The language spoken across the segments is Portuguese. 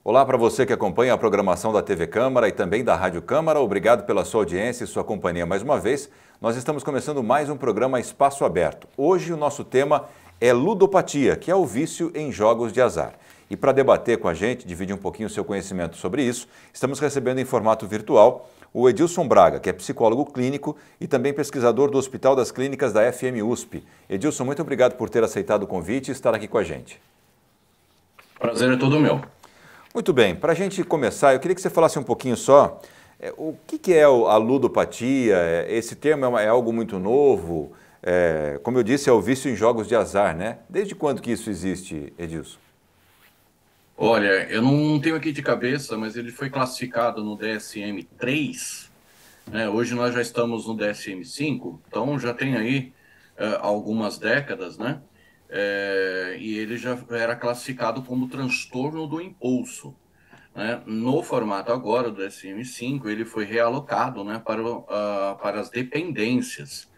Olá para você que acompanha a programação da TV Câmara e também da Rádio Câmara. Obrigado pela sua audiência e sua companhia mais uma vez. Nós estamos começando mais um programa Espaço Aberto. Hoje o nosso tema é ludopatia, que é o vício em jogos de azar. E para debater com a gente, dividir um pouquinho o seu conhecimento sobre isso, estamos recebendo em formato virtual o Edilson Braga, que é psicólogo clínico e também pesquisador do Hospital das Clínicas da FM USP. Edilson, muito obrigado por ter aceitado o convite e estar aqui com a gente. Prazer é todo meu. Muito bem, para a gente começar, eu queria que você falasse um pouquinho só o que é a ludopatia. Esse termo é algo muito novo, como eu disse, é o vício em jogos de azar, né? Desde quando que isso existe, Edilson? Olha, eu não tenho aqui de cabeça, mas ele foi classificado no DSM-3, né? Hoje nós já estamos no DSM-5, então já tem aí algumas décadas, né? E ele já era classificado como transtorno do impulso, né? No formato agora do DSM-5, ele foi realocado, né, para as dependências,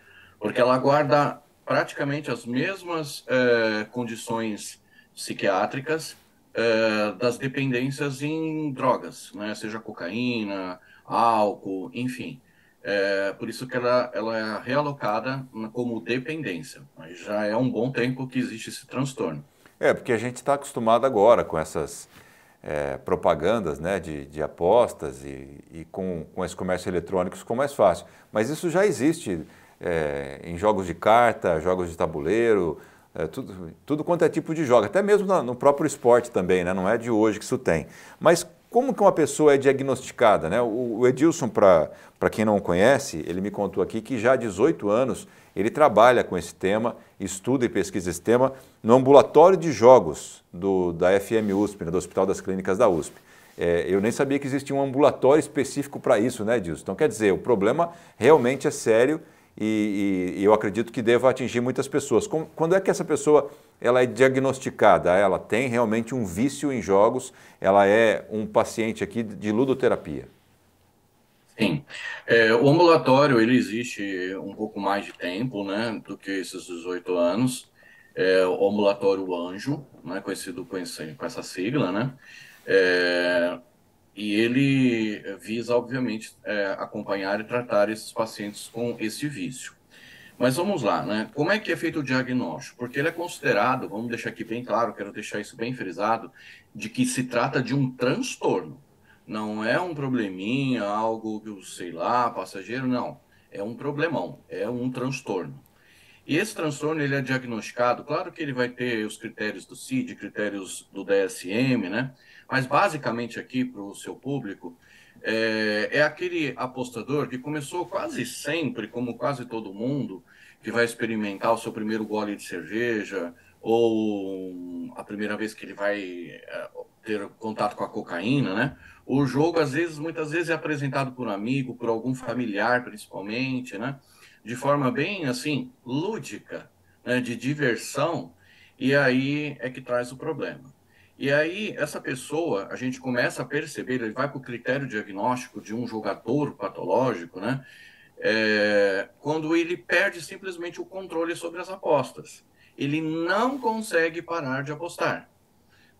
porque ela guarda praticamente as mesmas condições psiquiátricas das dependências em drogas, né? Seja cocaína, álcool, enfim. Por isso que ela é realocada como dependência, mas já é um bom tempo que existe esse transtorno. Porque a gente está acostumado agora com essas propagandas, né, de apostas e com esse comércio eletrônico ficou mais fácil. Mas isso já existe em jogos de carta, jogos de tabuleiro, tudo quanto é tipo de jogo, até mesmo no próprio esporte também, né? Não é de hoje que isso tem. Mas como que uma pessoa é diagnosticada, né? O Edilson, para quem não o conhece, ele me contou aqui que já há 18 anos ele trabalha com esse tema, estuda e pesquisa esse tema no ambulatório de jogos da FM USP, né, do Hospital das Clínicas da USP. Eu nem sabia que existia um ambulatório específico para isso, né, Edilson? Então, quer dizer, o problema realmente é sério e eu acredito que deva atingir muitas pessoas. Quando é que essa pessoa ela é diagnosticada? Ela tem realmente um vício em jogos? Ela é um paciente aqui de ludoterapia? Sim. O ambulatório, ele existe um pouco mais de tempo, né, do que esses 18 anos. O ambulatório Anjo, né, conhecido com essa sigla, né, É, e ele visa, obviamente, acompanhar e tratar esses pacientes com esse vício. Mas vamos lá, né, como é que é feito o diagnóstico? Porque ele é considerado, vamos deixar aqui bem claro, quero deixar isso bem frisado, de que se trata de um transtorno. Não é um probleminha, algo que, sei lá, passageiro, não. É um problemão, é um transtorno. E esse transtorno, ele é diagnosticado, claro que ele vai ter os critérios do CID, critérios do DSM, né? Mas basicamente aqui para o seu público, é aquele apostador que começou quase sempre, como quase todo mundo, que vai experimentar o seu primeiro gole de cerveja, ou a primeira vez que ele vai ter contato com a cocaína, né? O jogo, às vezes, muitas vezes é apresentado por um amigo, por algum familiar, principalmente, né? De forma bem, assim, lúdica, né? De diversão, e aí é que traz o problema. E aí, essa pessoa, a gente começa a perceber, ele vai para o critério diagnóstico de um jogador patológico, né? Quando ele perde simplesmente o controle sobre as apostas. Ele não consegue parar de apostar,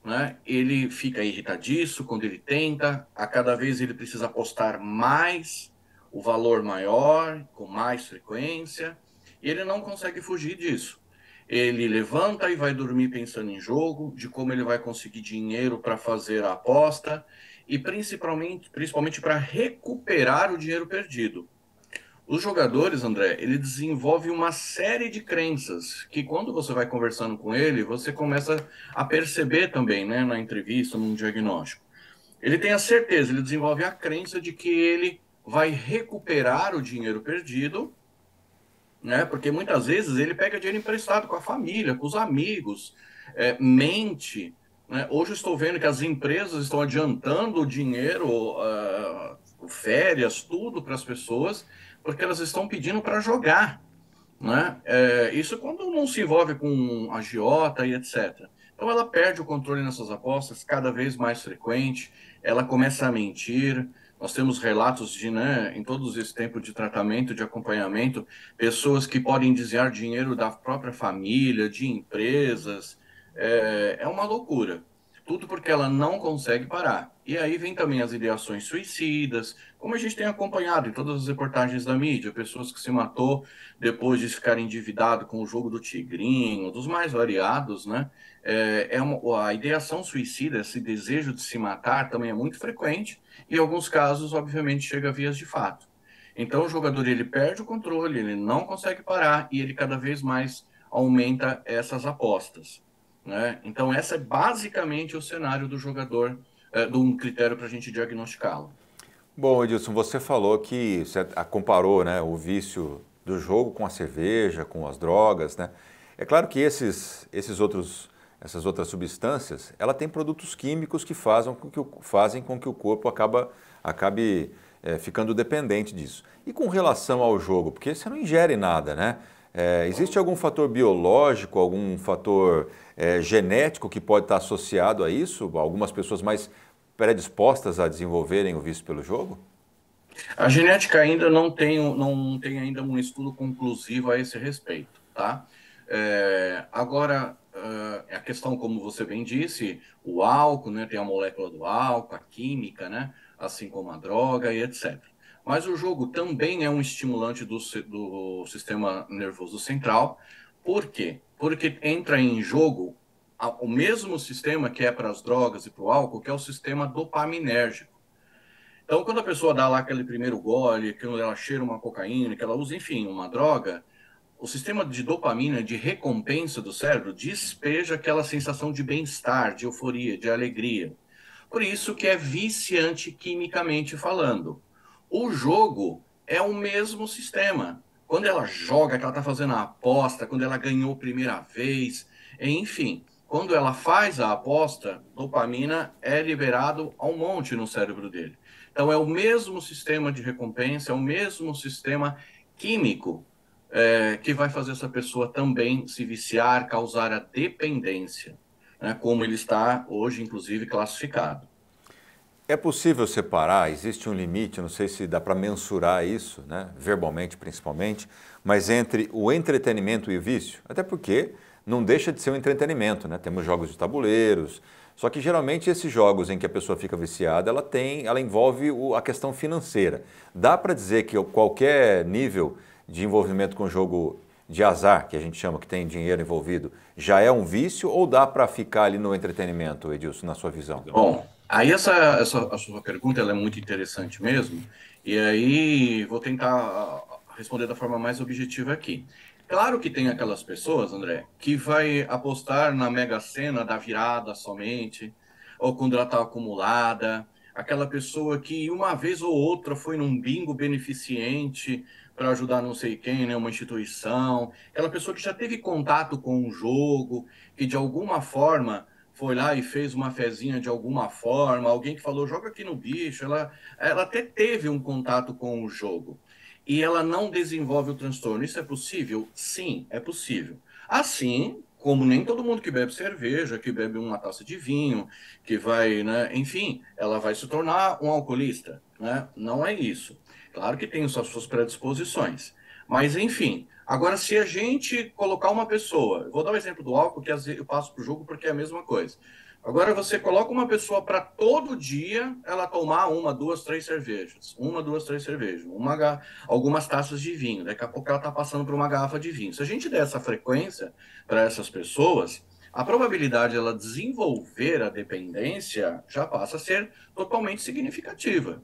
né? Ele fica irritadiço quando ele tenta, a cada vez ele precisa apostar mais, o valor maior, com mais frequência, e ele não consegue fugir disso. Ele levanta e vai dormir pensando em jogo, de como ele vai conseguir dinheiro para fazer a aposta e principalmente para recuperar o dinheiro perdido. Os jogadores, André, ele desenvolve uma série de crenças que quando você vai conversando com ele, você começa a perceber também, né, na entrevista, num diagnóstico. Ele tem a certeza, ele desenvolve a crença de que ele vai recuperar o dinheiro perdido, né, porque muitas vezes ele pega dinheiro emprestado com a família, com os amigos, mente, né? Hoje eu estou vendo que as empresas estão adiantando o dinheiro, férias, tudo para as pessoas, porque elas estão pedindo para jogar, né? Isso quando não se envolve com agiota e etc. Então ela perde o controle nessas apostas cada vez mais frequente, ela começa a mentir. Nós temos relatos de, né, em todos esse tempo de tratamento, de acompanhamento, pessoas que podem desviar dinheiro da própria família, de empresas. É uma loucura. Tudo porque ela não consegue parar. E aí vem também as ideações suicidas, como a gente tem acompanhado em todas as reportagens da mídia, pessoas que se matou depois de ficar endividado com o jogo do tigrinho, dos mais variados, né? A ideação suicida, esse desejo de se matar também é muito frequente e em alguns casos, obviamente, chega a vias de fato. Então o jogador ele perde o controle, ele não consegue parar e ele cada vez mais aumenta essas apostas, né? Então, essa é basicamente o cenário do jogador, de um critério para a gente diagnosticá-lo. Bom, Edilson, você falou que você comparou, né, o vício do jogo com a cerveja, com as drogas, né? É claro que essas outras substâncias, ela tem produtos químicos que fazem com que o corpo acabe ficando dependente disso. E com relação ao jogo, porque você não ingere nada, né? Existe algum fator biológico, algum fator genético que pode estar associado a isso? Algumas pessoas mais predispostas a desenvolverem o vício pelo jogo? A genética ainda não tem ainda um estudo conclusivo a esse respeito, tá? Agora, a questão, como você bem disse, o álcool, né, tem a molécula do álcool, a química, né, assim como a droga e etc. Mas o jogo também é um estimulante do sistema nervoso central. Por quê? Porque entra em jogo o mesmo sistema que é para as drogas e para o álcool, que é o sistema dopaminérgico. Então, quando a pessoa dá lá aquele primeiro gole, quando ela cheira uma cocaína, que ela usa, enfim, uma droga, o sistema de dopamina, de recompensa do cérebro, despeja aquela sensação de bem-estar, de euforia, de alegria. Por isso que é viciante quimicamente falando. O jogo é o mesmo sistema. Quando ela joga, que ela está fazendo a aposta, quando ela ganhou a primeira vez, enfim, quando ela faz a aposta, dopamina é liberado a um monte no cérebro dele. Então é o mesmo sistema de recompensa, é o mesmo sistema químico que vai fazer essa pessoa também se viciar, causar a dependência, né, como ele está hoje, inclusive, classificado. É possível separar? Existe um limite, não sei se dá para mensurar isso, né, verbalmente principalmente, mas entre o entretenimento e o vício? Até porque não deixa de ser um entretenimento, né? Temos jogos de tabuleiros, só que geralmente esses jogos em que a pessoa fica viciada, ela envolve a questão financeira. Dá para dizer que qualquer nível de envolvimento com jogo de azar, que a gente chama, que tem dinheiro envolvido, já é um vício ou dá para ficar ali no entretenimento, Edilson, na sua visão? Bom, aí a sua pergunta ela é muito interessante mesmo, e aí vou tentar responder da forma mais objetiva aqui. Claro que tem aquelas pessoas, André, que vai apostar na Mega Sena da virada somente, ou quando ela está acumulada, aquela pessoa que uma vez ou outra foi num bingo beneficente para ajudar não sei quem, né, uma instituição, aquela pessoa que já teve contato com o jogo, que de alguma forma foi lá e fez uma fezinha de alguma forma, alguém que falou, joga aqui no bicho, ela até teve um contato com o jogo. E ela não desenvolve o transtorno. Isso é possível? Sim, é possível. Assim como nem todo mundo que bebe cerveja, que bebe uma taça de vinho, que vai, né, enfim, ela vai se tornar um alcoolista, né? Não é isso. Claro que tem suas predisposições. Mas, enfim, agora, se a gente colocar uma pessoa, eu vou dar o exemplo do álcool, que às vezes eu passo para o jogo porque é a mesma coisa. Agora, você coloca uma pessoa para todo dia ela tomar uma, duas, três cervejas, uma, duas, três cervejas, algumas taças de vinho. Daqui a pouco ela está passando por uma garrafa de vinho. Se a gente der essa frequência para essas pessoas, a probabilidade de ela desenvolver a dependência já passa a ser totalmente significativa.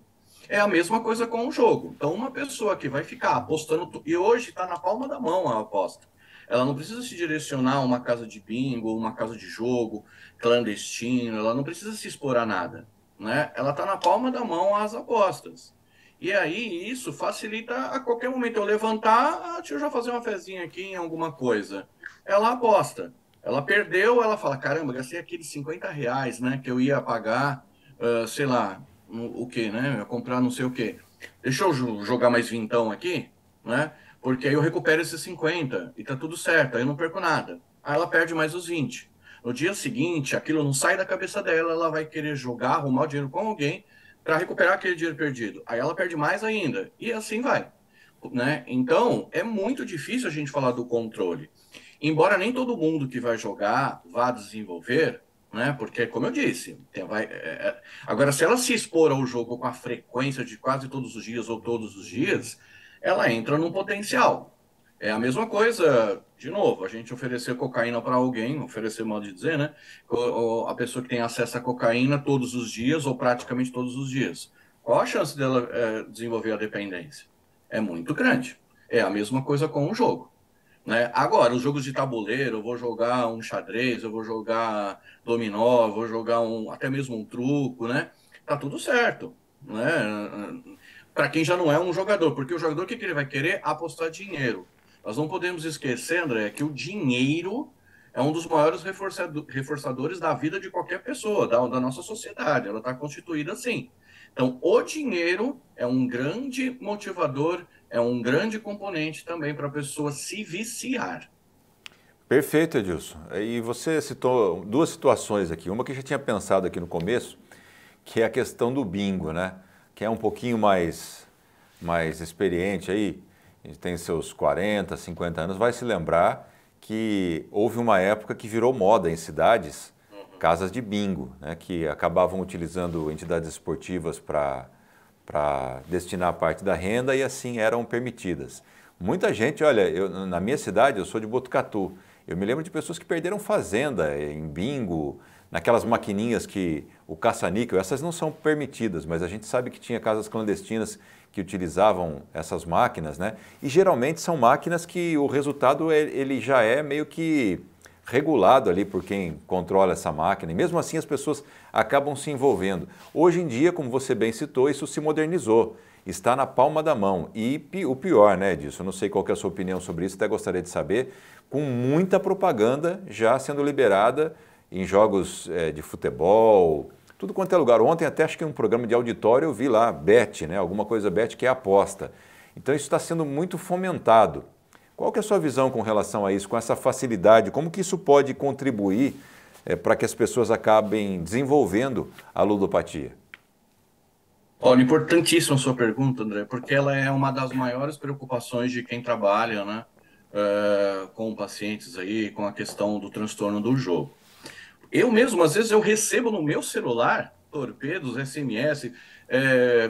É a mesma coisa com o jogo. Então, uma pessoa que vai ficar apostando, e hoje está na palma da mão a aposta. Ela não precisa se direcionar a uma casa de bingo, uma casa de jogo clandestino, ela não precisa se expor a nada, né? Ela está na palma da mão as apostas. E aí isso facilita a qualquer momento eu levantar, deixa eu já fazer uma fezinha aqui em alguma coisa. Ela aposta. Ela perdeu, ela fala, caramba, gastei aqueles R$ 50, né, que eu ia pagar, sei lá, o que, né? Eu comprar não sei o que. Deixa eu jogar mais vintão aqui, né? Porque aí eu recupero esses 50 e tá tudo certo, aí eu não perco nada. Aí ela perde mais os 20. No dia seguinte, aquilo não sai da cabeça dela, ela vai querer jogar, arrumar o dinheiro com alguém para recuperar aquele dinheiro perdido. Aí ela perde mais ainda. E assim vai, né? Então, é muito difícil a gente falar do controle. Embora nem todo mundo que vai jogar vá desenvolver, né? Porque, como eu disse, agora, se ela se expor ao jogo com a frequência de quase todos os dias ou todos os dias, ela entra num potencial. É a mesma coisa, de novo, a gente oferecer cocaína para alguém, oferecer modo de dizer, né? A pessoa que tem acesso à cocaína todos os dias ou praticamente todos os dias. Qual a chance dela desenvolver a dependência? É muito grande. É a mesma coisa com o jogo. Né? Agora, os jogos de tabuleiro, eu vou jogar um xadrez, eu vou jogar dominó, eu vou jogar até mesmo um truco, né? Tá tudo certo, né? Para quem já não é um jogador, porque o jogador, o que ele vai querer? Apostar dinheiro. Nós não podemos esquecer, André, que o dinheiro é um dos maiores reforçadores da vida de qualquer pessoa, da nossa sociedade. Ela está constituída assim. Então, o dinheiro é um grande motivador, é um grande componente também para a pessoa se viciar. Perfeito, Edilson. E você citou duas situações aqui. Uma que eu já tinha pensado aqui no começo, que é a questão do bingo, né? Que é um pouquinho mais experiente aí, a gente tem seus 40, 50 anos, vai se lembrar que houve uma época que virou moda em cidades, casas de bingo, né? Que acabavam utilizando entidades esportivas para destinar parte da renda e assim eram permitidas. Muita gente, olha, na minha cidade, eu sou de Botucatu, eu me lembro de pessoas que perderam fazenda em bingo, naquelas maquininhas que o caça-níquel, essas não são permitidas, mas a gente sabe que tinha casas clandestinas que utilizavam essas máquinas, né? E geralmente são máquinas que o resultado ele já é meio que regulado ali por quem controla essa máquina, e mesmo assim as pessoas acabam se envolvendo. Hoje em dia, como você bem citou, isso se modernizou, está na palma da mão. E o pior, né, disso, eu não sei qual que é a sua opinião sobre isso, até gostaria de saber, com muita propaganda já sendo liberada em jogos de futebol, tudo quanto é lugar. Ontem até acho que em um programa de auditório eu vi lá, bet, né, alguma coisa bet que é aposta. Então isso está sendo muito fomentado. Qual que é a sua visão com relação a isso, com essa facilidade? Como que isso pode contribuir para que as pessoas acabem desenvolvendo a ludopatia? Olha, importantíssima a sua pergunta, André, porque ela é uma das maiores preocupações de quem trabalha, né, com pacientes aí, com a questão do transtorno do jogo. Eu mesmo, às vezes, eu recebo no meu celular torpedos, SMS,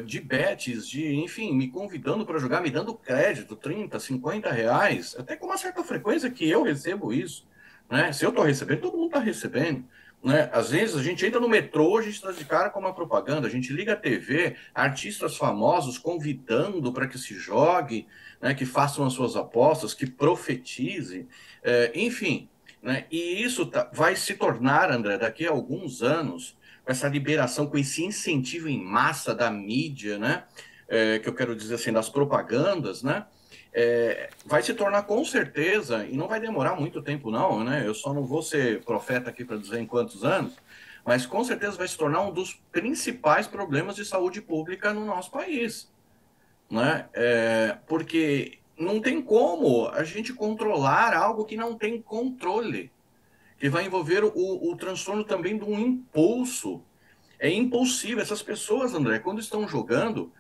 de bets, enfim, me convidando para jogar, me dando crédito, 30, 50 reais, até com uma certa frequência que eu recebo isso, né? Se eu estou recebendo, todo mundo está recebendo. Né? Às vezes a gente entra no metrô, a gente está de cara com uma propaganda, a gente liga a TV, artistas famosos convidando para que se jogue, né? Que façam as suas apostas, que profetize, enfim. Né? E isso vai se tornar, André, daqui a alguns anos, com essa liberação, com esse incentivo em massa da mídia, né? Que eu quero dizer assim, das propagandas, né? Vai se tornar com certeza, e não vai demorar muito tempo, não, né? Eu só não vou ser profeta aqui para dizer em quantos anos, mas com certeza vai se tornar um dos principais problemas de saúde pública no nosso país, né? Porque não tem como a gente controlar algo que não tem controle, que vai envolver o transtorno também de um impulso. É impulsivo. Essas pessoas, André, quando estão jogando,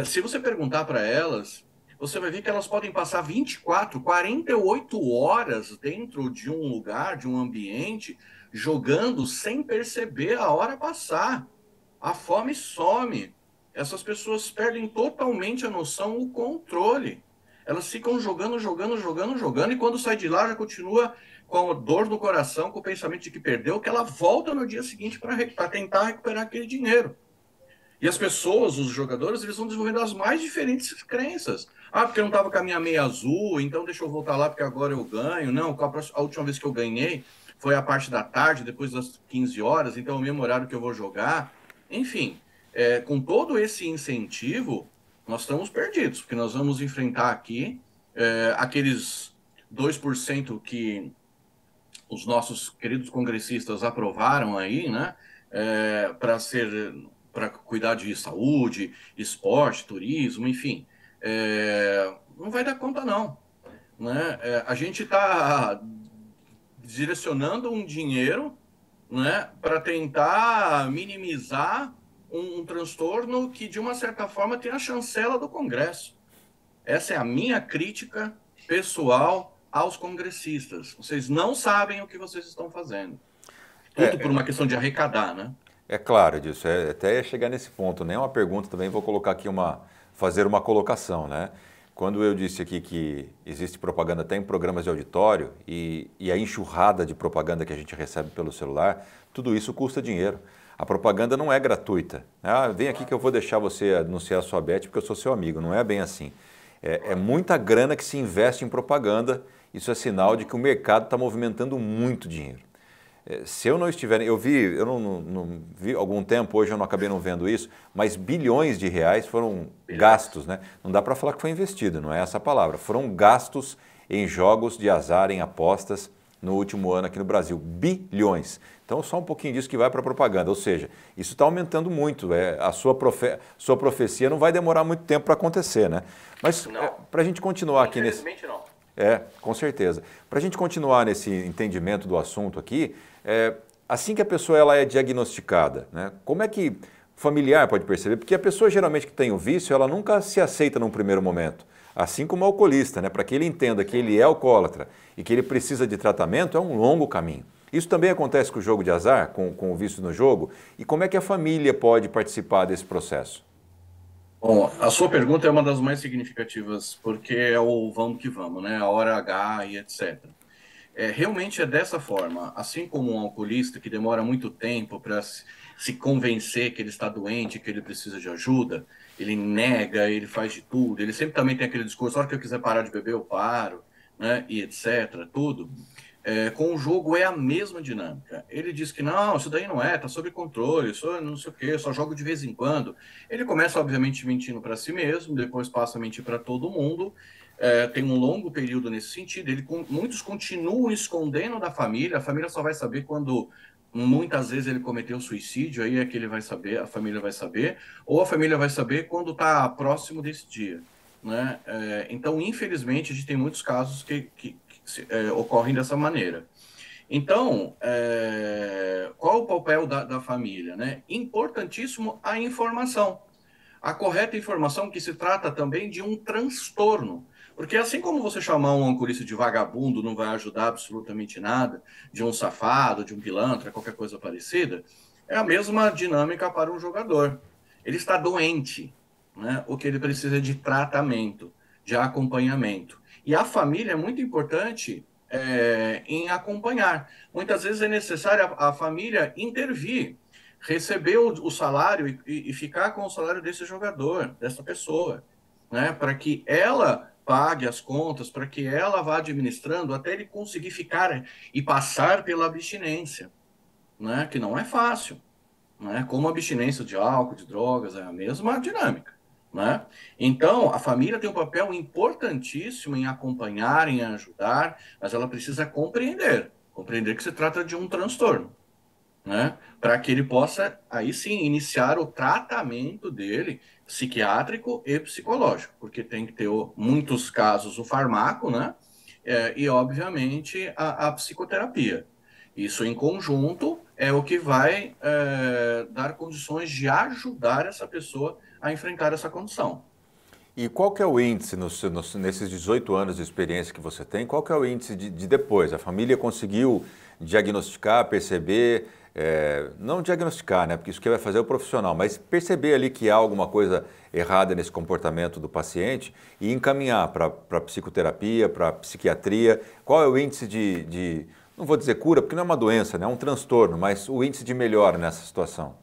se você perguntar para elas, você vai ver que elas podem passar 24, 48 horas dentro de um lugar, de um ambiente, jogando sem perceber a hora passar. A fome some. Essas pessoas perdem totalmente a noção, o controle. Elas ficam jogando, jogando, jogando, jogando, e quando sai de lá já continua com a dor no coração, com o pensamento de que perdeu, que ela volta no dia seguinte para tentar recuperar aquele dinheiro. E as pessoas, os jogadores, eles vão desenvolvendo as mais diferentes crenças. Ah, porque eu não estava com a minha meia azul, então deixa eu voltar lá porque agora eu ganho. Não, a última vez que eu ganhei foi a parte da tarde, depois das 15 horas, então é o mesmo horário que eu vou jogar. Enfim, com todo esse incentivo, nós estamos perdidos, porque nós vamos enfrentar aqui aqueles 2% que os nossos queridos congressistas aprovaram aí, né, para cuidar de saúde, esporte, turismo, enfim, não vai dar conta não, né? A gente está direcionando um dinheiro, né, para tentar minimizar um transtorno que de uma certa forma tem a chancela do Congresso. Essa é a minha crítica pessoal aos congressistas. Vocês não sabem o que vocês estão fazendo. Tudo por uma questão de arrecadar, né? É claro disso, até ia chegar nesse ponto, nem uma pergunta também, vou colocar aqui fazer uma colocação, né? Quando eu disse aqui que existe propaganda até em programas de auditório e a enxurrada de propaganda que a gente recebe pelo celular, tudo isso custa dinheiro. A propaganda não é gratuita. Ah, vem aqui que eu vou deixar você anunciar a sua bet porque eu sou seu amigo, não é bem assim. É muita grana que se investe em propaganda, isso é sinal de que o mercado está movimentando muito dinheiro. Se eu não estiver, eu não vi algum tempo, hoje eu não acabei não vendo isso, mas bilhões de reais foram gastos, né? Não dá para falar que foi investido, não é essa a palavra. Foram gastos em jogos de azar, em apostas no último ano aqui no Brasil. Bilhões. Então só um pouquinho disso que vai para a propaganda, ou seja, isso está aumentando muito. A sua profecia não vai demorar muito tempo para acontecer, né? Mas para a gente continuar aqui nesse... Infelizmente não. Com certeza. Para a gente continuar nesse entendimento do assunto aqui, assim que a pessoa ela é diagnosticada, né, como é que o familiar pode perceber? Porque a pessoa geralmente que tem o vício, ela nunca se aceita num primeiro momento. Assim como o alcoolista, né, para que ele entenda que ele é alcoólatra e que ele precisa de tratamento, é um longo caminho. Isso também acontece com o jogo de azar, com o vício no jogo. E como é que a família pode participar desse processo? Bom, a sua pergunta é uma das mais significativas, porque é o vamos que vamos, né? A hora H e etc. Realmente é dessa forma. Assim como um alcoolista que demora muito tempo para se convencer que ele está doente, que ele precisa de ajuda, ele nega, ele faz de tudo, ele sempre também tem aquele discurso, a hora que eu quiser parar de beber, eu paro, né? E etc. Tudo. Com o jogo é a mesma dinâmica. Ele diz que não, isso daí não é, tá sob controle, só não sei o quê, só jogo de vez em quando. Ele começa, obviamente, mentindo para si mesmo, depois passa a mentir para todo mundo. Tem um longo período nesse sentido. Muitos continuam escondendo da família, a família só vai saber quando muitas vezes ele cometeu suicídio, aí é que ele vai saber, a família vai saber, ou a família vai saber quando está próximo desse dia. Né? Então, infelizmente, a gente tem muitos casos que ocorrem dessa maneira. Então, qual o papel da família? Né? Importantíssimo a informação. A correta informação que se trata também de um transtorno. Porque assim como você chamar um alcoolista de vagabundo não vai ajudar absolutamente nada, de um safado, de um pilantra, qualquer coisa parecida, é a mesma dinâmica para um jogador. Ele está doente, né? O que ele precisa é de tratamento, de acompanhamento. E a família é muito importante em acompanhar. Muitas vezes é necessário a família intervir, receber o salário e ficar com o salário desse jogador, dessa pessoa, né? Para que ela pague as contas, para que ela vá administrando até ele conseguir ficar e passar pela abstinência, né? Que não é fácil, né? Como a abstinência de álcool, de drogas, é a mesma dinâmica, né? Então, a família tem um papel importantíssimo em acompanhar, em ajudar, mas ela precisa compreender que se trata de um transtorno, né? Para que ele possa, aí sim, iniciar o tratamento dele psiquiátrico e psicológico, porque tem que ter, muitos casos, o farmaco, né? E, obviamente, a psicoterapia. Isso em conjunto é o que vai dar condições de ajudar essa pessoa a enfrentar essa condição. E qual que é o índice nesses 18 anos de experiência que você tem? Qual que é o índice de depois? A família conseguiu diagnosticar, perceber, não diagnosticar, né? Porque isso que vai fazer é o profissional, mas perceber ali que há alguma coisa errada nesse comportamento do paciente e encaminhar para psicoterapia, para psiquiatria. Qual é o índice não vou dizer cura, porque não é uma doença, né? É um transtorno, mas o índice de melhora nessa situação?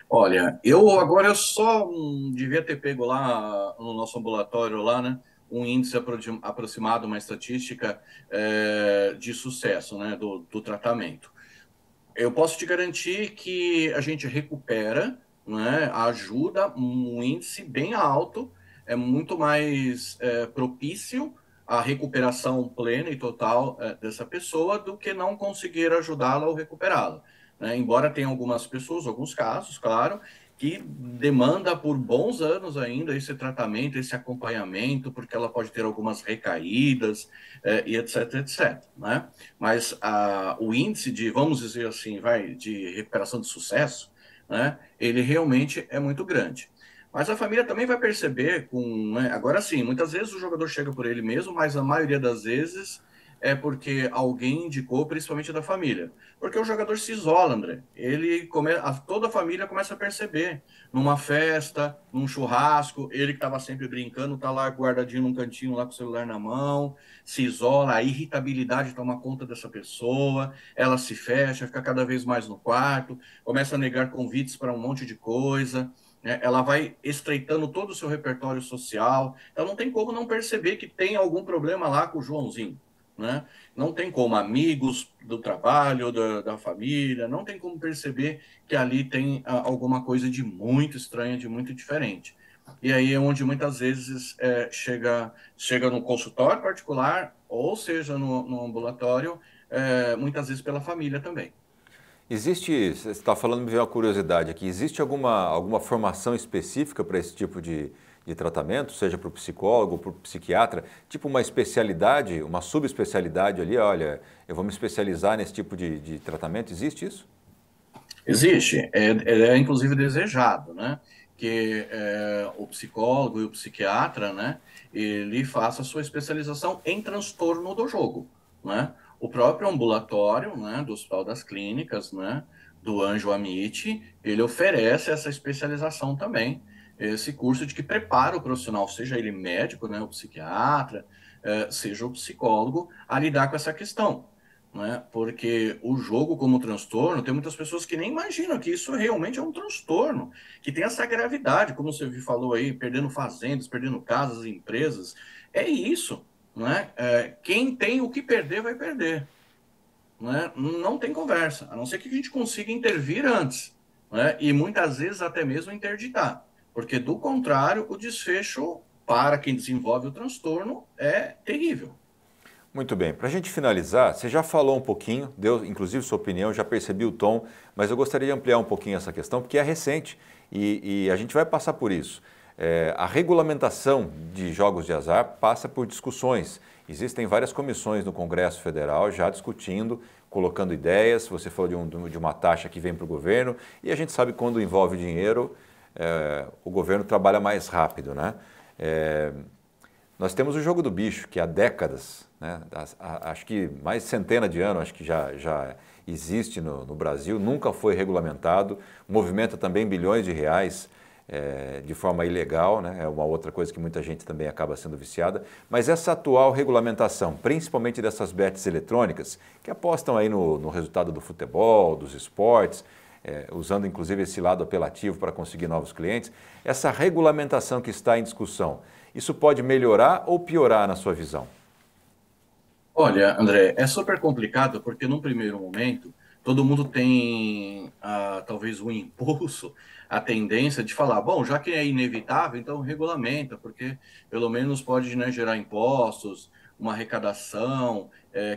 Olha, eu só devia ter pego lá no nosso ambulatório lá, né, um índice aproximado, uma estatística de sucesso, né, do tratamento. Eu posso te garantir que a gente recupera, né, ajuda um índice bem alto, é muito mais propício à recuperação plena e total dessa pessoa do que não conseguir ajudá-la ou recuperá-la. Né? Embora tenha algumas pessoas, alguns casos, claro, que demanda por bons anos ainda esse tratamento, esse acompanhamento, porque ela pode ter algumas recaídas e etc, etc. Né? Mas o índice de, vamos dizer assim, de recuperação de sucesso, né, ele realmente é muito grande. Mas a família também vai perceber né, agora sim, muitas vezes o jogador chega por ele mesmo, mas a maioria das vezes é porque alguém indicou, principalmente da família. Porque o jogador se isola, André. Toda a família começa a perceber. Numa festa, num churrasco, ele que estava sempre brincando, tá lá guardadinho num cantinho, lá com o celular na mão, se isola, a irritabilidade toma conta dessa pessoa, ela se fecha, fica cada vez mais no quarto, começa a negar convites para um monte de coisa, né? Ela vai estreitando todo o seu repertório social, ela não tem como não perceber que tem algum problema lá com o Joãozinho, né? Não tem como amigos do trabalho, da família, não tem como perceber que ali tem alguma coisa de muito estranha, de muito diferente. E aí é onde muitas vezes chega no consultório particular, ou seja, no ambulatório, muitas vezes pela família também. Existe, você está falando, me veio uma curiosidade aqui, existe alguma formação específica para esse tipo de tratamento, seja para o psicólogo, para o psiquiatra, tipo uma especialidade, uma subespecialidade ali, olha, eu vou me especializar nesse tipo de tratamento, existe isso? Existe, inclusive desejado, né? Que o psicólogo e o psiquiatra, né? Ele faça a sua especialização em transtorno do jogo, né? O próprio ambulatório, né? Do Hospital das Clínicas, né? Do Anjo Amit, ele oferece essa especialização também, esse curso de que prepara o profissional, seja ele médico, né? O psiquiatra, seja o psicólogo, a lidar com essa questão, né? Porque o jogo como transtorno, tem muitas pessoas que nem imaginam que isso realmente é um transtorno, que tem essa gravidade, como você falou aí, perdendo fazendas, perdendo casas, empresas. É isso, né? Quem tem o que perder, vai perder, né? Não tem conversa, a não ser que a gente consiga intervir antes, né? E muitas vezes até mesmo interditar, porque do contrário, o desfecho para quem desenvolve o transtorno é terrível. Muito bem, para a gente finalizar, você já falou um pouquinho, deu inclusive sua opinião, já percebi o tom, mas eu gostaria de ampliar um pouquinho essa questão, porque é recente e a gente vai passar por isso. A regulamentação de jogos de azar passa por discussões. Existem várias comissões no Congresso Federal já discutindo, colocando ideias. Você falou de uma taxa que vem para o governo e a gente sabe que quando envolve dinheiro, o governo trabalha mais rápido, né? Nós temos o jogo do bicho, que há décadas, né, acho que mais de centena de anos, acho que já existe no Brasil, nunca foi regulamentado, movimenta também bilhões de reais de forma ilegal, né, é uma outra coisa que muita gente também acaba sendo viciada, mas essa atual regulamentação, principalmente dessas bets eletrônicas, que apostam aí no resultado do futebol, dos esportes, usando inclusive esse lado apelativo para conseguir novos clientes, essa regulamentação que está em discussão, isso pode melhorar ou piorar na sua visão? Olha, André, é super complicado porque num primeiro momento todo mundo tem talvez o impulso, a tendência de falar, bom, já que é inevitável, então regulamenta, porque pelo menos pode, né, gerar impostos, uma arrecadação,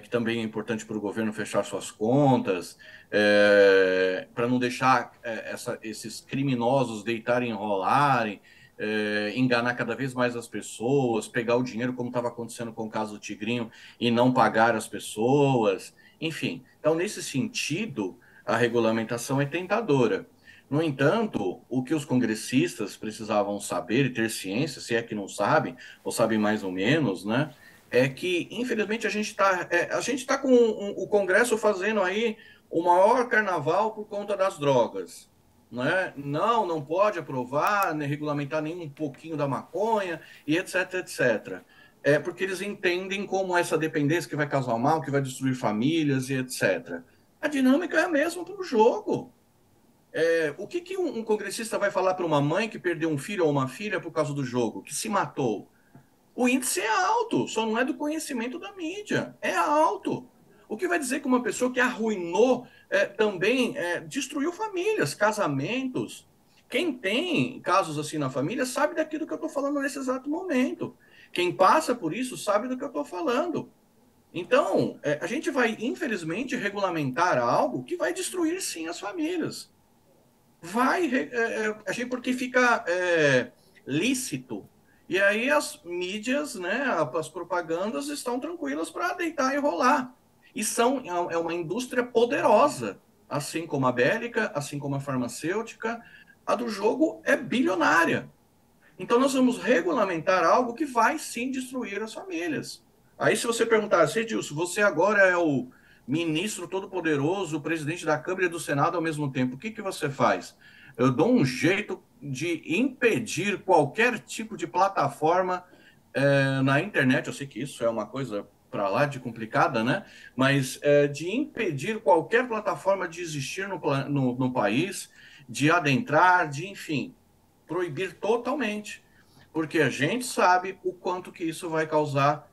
que também é importante para o governo fechar suas contas, para não deixar esses criminosos deitarem e enrolarem, enganar cada vez mais as pessoas, pegar o dinheiro, como estava acontecendo com o caso do Tigrinho, e não pagar as pessoas, enfim. Então, nesse sentido, a regulamentação é tentadora. No entanto, o que os congressistas precisavam saber e ter ciência, se é que não sabem, ou sabem mais ou menos, né? É que, infelizmente, a gente tá com o Congresso fazendo aí o maior carnaval por conta das drogas, né? Não, não pode aprovar, nem regulamentar nem um pouquinho da maconha e etc, etc. Porque eles entendem como essa dependência que vai causar mal, que vai destruir famílias e etc. A dinâmica é a mesma para o jogo. O que um congressista vai falar para uma mãe que perdeu um filho ou uma filha por causa do jogo, que se matou? O índice é alto, só não é do conhecimento da mídia, é alto. O que vai dizer que uma pessoa que arruinou também destruiu famílias, casamentos. Quem tem casos assim na família sabe daquilo que eu estou falando nesse exato momento. Quem passa por isso sabe do que eu estou falando. Então, a gente vai, infelizmente, regulamentar algo que vai destruir, sim, as famílias. Porque fica lícito. E aí as mídias, né, as propagandas estão tranquilas para deitar e rolar. E é uma indústria poderosa, assim como a bélica, assim como a farmacêutica, a do jogo é bilionária. Então nós vamos regulamentar algo que vai sim destruir as famílias. Aí, se você perguntar, Edilson, você agora é o ministro todo-poderoso, o presidente da Câmara e do Senado ao mesmo tempo, o que que você faz? Eu dou um jeito de impedir qualquer tipo de plataforma na internet. Eu sei que isso é uma coisa para lá de complicada, né? Mas de impedir qualquer plataforma de existir no país, de adentrar, de, enfim, proibir totalmente, porque a gente sabe o quanto que isso vai causar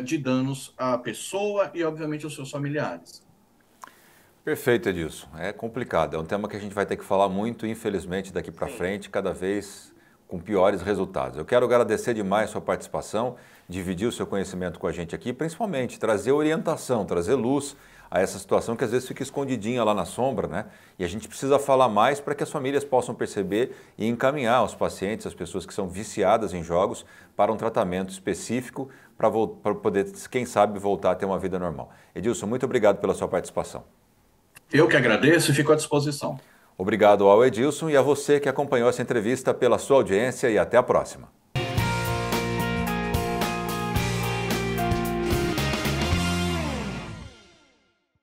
de danos à pessoa e, obviamente, aos seus familiares. Perfeito, Edilson. É complicado. É um tema que a gente vai ter que falar muito, infelizmente, daqui para Sim. frente, cada vez com piores resultados. Eu quero agradecer demais a sua participação, dividir o seu conhecimento com a gente aqui, principalmente trazer orientação, trazer luz a essa situação que às vezes fica escondidinha lá na sombra, né? E a gente precisa falar mais para que as famílias possam perceber e encaminhar os pacientes, as pessoas que são viciadas em jogos, para um tratamento específico para poder, quem sabe, voltar a ter uma vida normal. Edilson, muito obrigado pela sua participação. Eu que agradeço e fico à disposição. Obrigado ao Edilson e a você que acompanhou essa entrevista pela sua audiência e até a próxima.